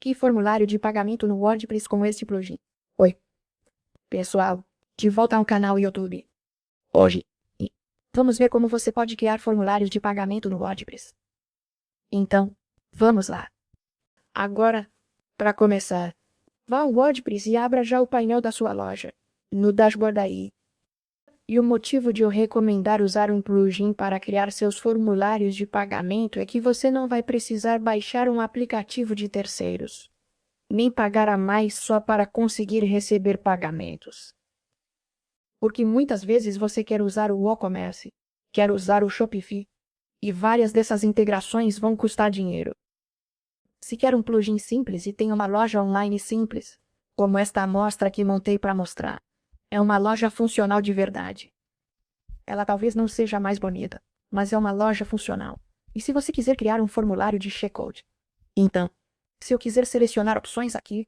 Que formulário de pagamento no WordPress com este plugin? Oi, pessoal, de volta ao canal YouTube. Hoje, vamos ver como você pode criar formulários de pagamento no WordPress. Então, vamos lá. Agora, para começar, vá ao WordPress e abra já o painel da sua loja, no dashboard aí. E o motivo de eu recomendar usar um plugin para criar seus formulários de pagamento é que você não vai precisar baixar um aplicativo de terceiros, nem pagar a mais só para conseguir receber pagamentos. Porque muitas vezes você quer usar o WooCommerce, quer usar o Shopify, e várias dessas integrações vão custar dinheiro. Se quer um plugin simples e tem uma loja online simples, como esta amostra que montei para mostrar, é uma loja funcional de verdade. Ela talvez não seja a mais bonita, mas é uma loja funcional. E se você quiser criar um formulário de checkout? Então, se eu quiser selecionar opções aqui,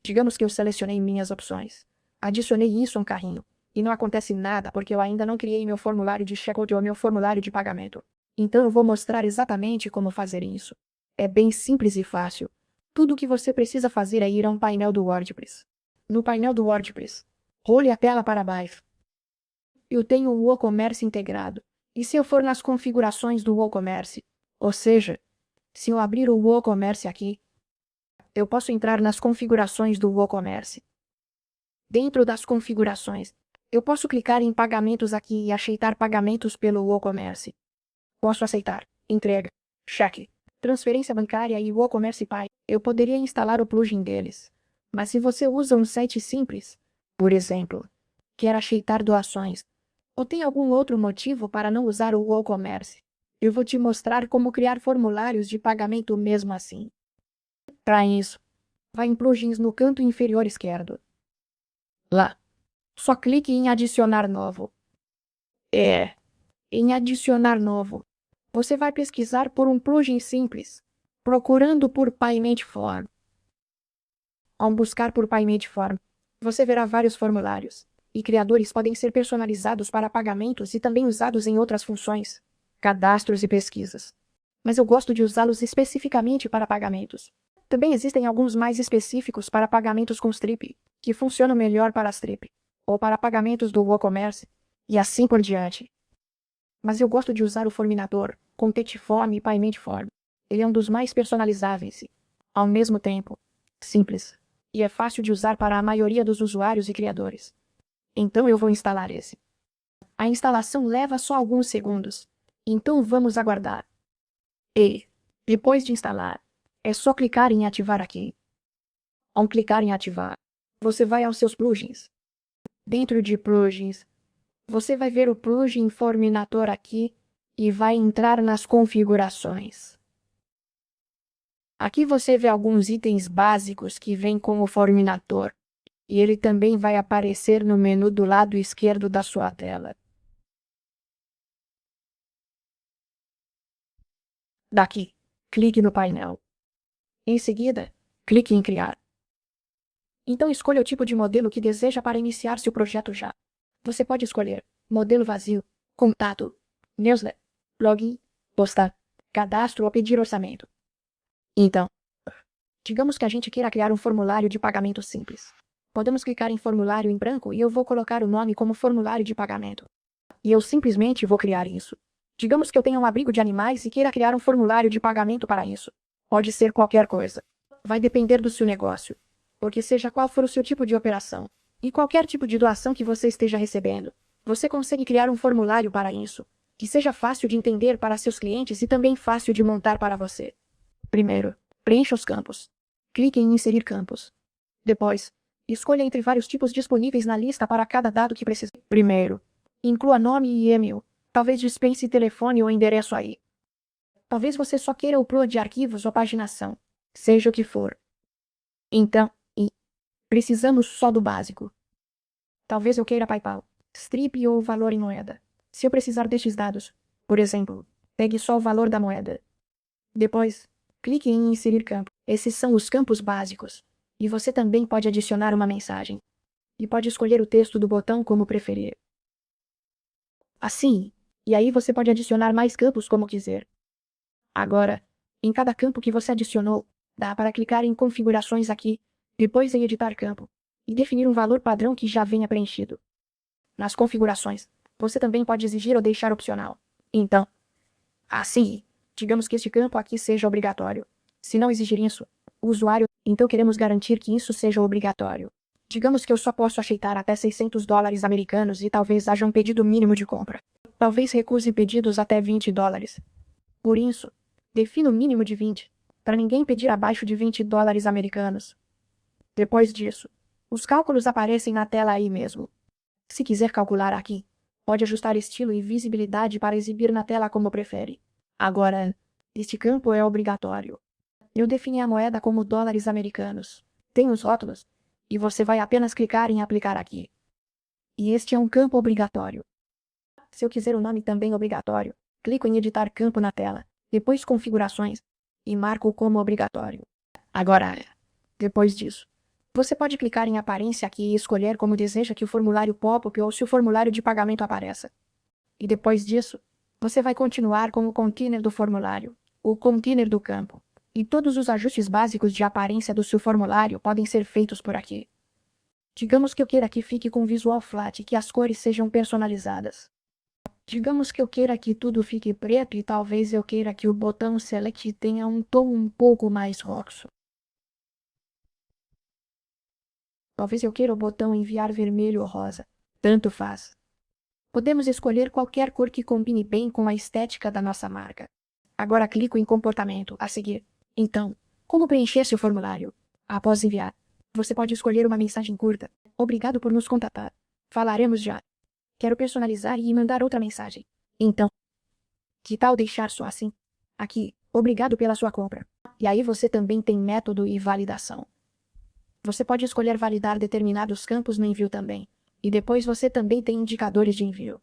digamos que eu selecionei minhas opções, adicionei isso a um carrinho, e não acontece nada porque eu ainda não criei meu formulário de checkout ou meu formulário de pagamento. Então eu vou mostrar exatamente como fazer isso. É bem simples e fácil. Tudo o que você precisa fazer é ir a um painel do WordPress. No painel do WordPress, role a tela para baixo. Eu tenho o WooCommerce integrado. E se eu for nas configurações do WooCommerce, ou seja, se eu abrir o WooCommerce aqui, eu posso entrar nas configurações do WooCommerce. Dentro das configurações, eu posso clicar em pagamentos aqui e aceitar pagamentos pelo WooCommerce. Posso aceitar, entrega, cheque, transferência bancária e WooCommerce Pay. Eu poderia instalar o plugin deles. Mas se você usa um site simples, por exemplo, quer aceitar doações, ou tem algum outro motivo para não usar o WooCommerce, eu vou te mostrar como criar formulários de pagamento mesmo assim. Para isso, vá em plugins no canto inferior esquerdo. Lá, só clique em adicionar novo. Em adicionar novo, você vai pesquisar por um plugin simples, procurando por Payment Form. Ao buscar por Payment Form, você verá vários formulários, e criadores podem ser personalizados para pagamentos e também usados em outras funções, cadastros e pesquisas. Mas eu gosto de usá-los especificamente para pagamentos. Também existem alguns mais específicos para pagamentos com Stripe, que funcionam melhor para Stripe, ou para pagamentos do WooCommerce, e assim por diante. Mas eu gosto de usar o Forminador, Contact Form e Payment Form. Ele é um dos mais personalizáveis e, ao mesmo tempo, simples. E é fácil de usar para a maioria dos usuários e criadores. Então eu vou instalar esse. A instalação leva só alguns segundos. Então vamos aguardar. E, depois de instalar, é só clicar em ativar aqui. Ao clicar em ativar, você vai aos seus plugins. Dentro de plugins, você vai ver o plugin Forminator aqui e vai entrar nas configurações. Aqui você vê alguns itens básicos que vêm com o Forminator, e ele também vai aparecer no menu do lado esquerdo da sua tela. Daqui, clique no painel. Em seguida, clique em Criar. Então escolha o tipo de modelo que deseja para iniciar seu projeto já. Você pode escolher modelo vazio, contato, newsletter, login, postar, cadastro ou pedir orçamento. Então, digamos que a gente queira criar um formulário de pagamento simples. Podemos clicar em formulário em branco e eu vou colocar o nome como formulário de pagamento. E eu simplesmente vou criar isso. Digamos que eu tenha um abrigo de animais e queira criar um formulário de pagamento para isso. Pode ser qualquer coisa. Vai depender do seu negócio. Porque seja qual for o seu tipo de operação, e qualquer tipo de doação que você esteja recebendo, você consegue criar um formulário para isso, que seja fácil de entender para seus clientes e também fácil de montar para você. Primeiro, preencha os campos. Clique em inserir campos. Depois, escolha entre vários tipos disponíveis na lista para cada dado que precisa. Primeiro, inclua nome e e-mail. Talvez dispense telefone ou endereço aí. Talvez você só queira upload de arquivos ou paginação. Seja o que for. Então, precisamos só do básico. Talvez eu queira PayPal, Stripe ou valor em moeda. Se eu precisar destes dados, por exemplo, pegue só o valor da moeda. Depois, clique em inserir campo. Esses são os campos básicos. E você também pode adicionar uma mensagem. E pode escolher o texto do botão como preferir. Assim, e aí você pode adicionar mais campos como quiser. Agora, em cada campo que você adicionou, Dá para clicar em configurações aqui, depois em editar campo, e definir um valor padrão que já venha preenchido. Nas configurações, você também pode exigir ou deixar opcional. Então, assim, digamos que este campo aqui seja obrigatório. Se não exigir isso, o usuário, então queremos garantir que isso seja obrigatório. Digamos que eu só posso aceitar até $600 americanos e talvez haja um pedido mínimo de compra. Talvez recuse pedidos até $20. Por isso, defino o mínimo de 20, para ninguém pedir abaixo de $20 americanos. Depois disso, os cálculos aparecem na tela aí mesmo. Se quiser calcular aqui, pode ajustar estilo e visibilidade para exibir na tela como prefere. Agora, este campo é obrigatório. Eu defini a moeda como dólares americanos. Tem os rótulos, e você vai apenas clicar em aplicar aqui. E este é um campo obrigatório. Se eu quiser o nome também obrigatório, clico em editar campo na tela, depois configurações, e marco como obrigatório. Agora, depois disso, você pode clicar em aparência aqui e escolher como deseja que o formulário pop-up ou se o formulário de pagamento apareça. E depois disso, você vai continuar com o container do formulário, o container do campo. E todos os ajustes básicos de aparência do seu formulário podem ser feitos por aqui. Digamos que eu queira que fique com visual flat e que as cores sejam personalizadas. Digamos que eu queira que tudo fique preto e talvez eu queira que o botão Select tenha um tom um pouco mais roxo. Talvez eu queira o botão enviar vermelho ou rosa. Tanto faz. Podemos escolher qualquer cor que combine bem com a estética da nossa marca. Agora clico em comportamento a seguir. Então, como preencher seu formulário? Após enviar, você pode escolher uma mensagem curta. Obrigado por nos contatar. Falaremos já. Quero personalizar e mandar outra mensagem. Então, que tal deixar só assim? Aqui, obrigado pela sua compra. E aí você também tem método e validação. Você pode escolher validar determinados campos no envio também. E depois você também tem indicadores de envio.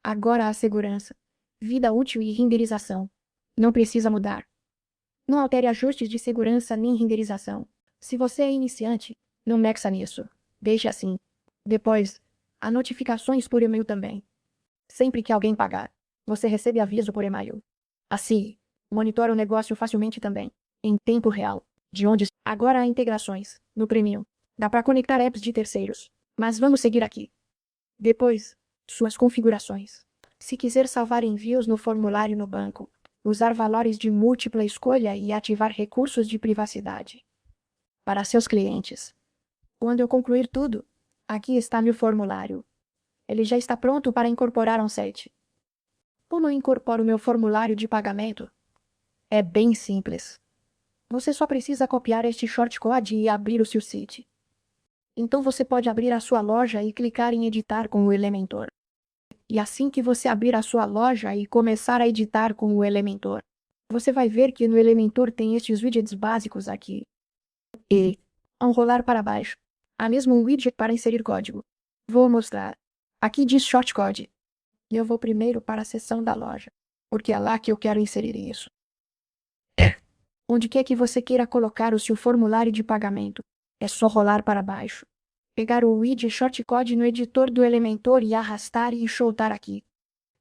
Agora a segurança, vida útil e renderização. Não precisa mudar. Não altere ajustes de segurança nem renderização. Se você é iniciante, não mexa nisso. Deixe assim. Depois, há notificações por e-mail também. Sempre que alguém pagar, você recebe aviso por e-mail. Assim, monitora o negócio facilmente também, em tempo real. De onde? Agora há integrações, no Premium. Dá para conectar apps de terceiros. Mas vamos seguir aqui. Depois, suas configurações. Se quiser salvar envios no formulário no banco, usar valores de múltipla escolha e ativar recursos de privacidade. Para seus clientes. Quando eu concluir tudo, aqui está meu formulário. Ele já está pronto para incorporar um site. Como eu incorporo meu formulário de pagamento? É bem simples. Você só precisa copiar este shortcode e abrir o seu site. Então você pode abrir a sua loja e clicar em editar com o Elementor. E assim que você abrir a sua loja e começar a editar com o Elementor, você vai ver que no Elementor tem estes widgets básicos aqui. E, ao rolar para baixo, há mesmo um widget para inserir código. Vou mostrar. Aqui diz shortcode. E eu vou primeiro para a seção da loja, porque é lá que eu quero inserir isso. Onde quer que você queira colocar o seu formulário de pagamento, é só rolar para baixo, pegar o widget shortcode no editor do Elementor e arrastar e enxotar aqui.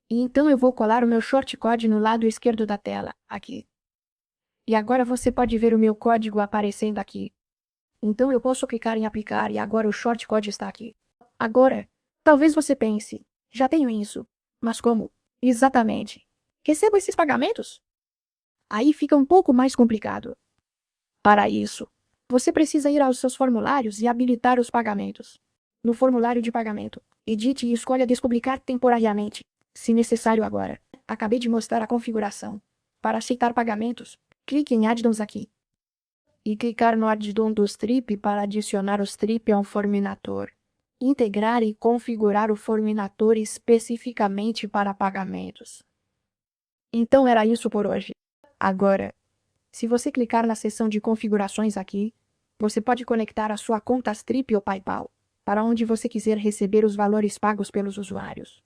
E então eu vou colar o meu shortcode no lado esquerdo da tela, aqui. E agora você pode ver o meu código aparecendo aqui. Então eu posso clicar em aplicar e agora o shortcode está aqui. Agora, talvez você pense, já tenho isso, mas como? Exatamente. Recebo esses pagamentos? Aí fica um pouco mais complicado. Para isso, você precisa ir aos seus formulários e habilitar os pagamentos. No formulário de pagamento, edite e escolha despublicar temporariamente, se necessário agora. Acabei de mostrar a configuração. Para aceitar pagamentos, clique em Addons aqui. E clicar no addon do strip para adicionar o strip ao forminator. Integrar e configurar o forminator especificamente para pagamentos. Então era isso por hoje. Agora, se você clicar na seção de configurações aqui, você pode conectar a sua conta Stripe ou PayPal, para onde você quiser receber os valores pagos pelos usuários.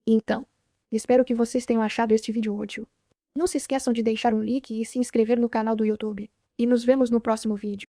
Então, espero que vocês tenham achado este vídeo útil. Não se esqueçam de deixar um like e se inscrever no canal do YouTube. E nos vemos no próximo vídeo.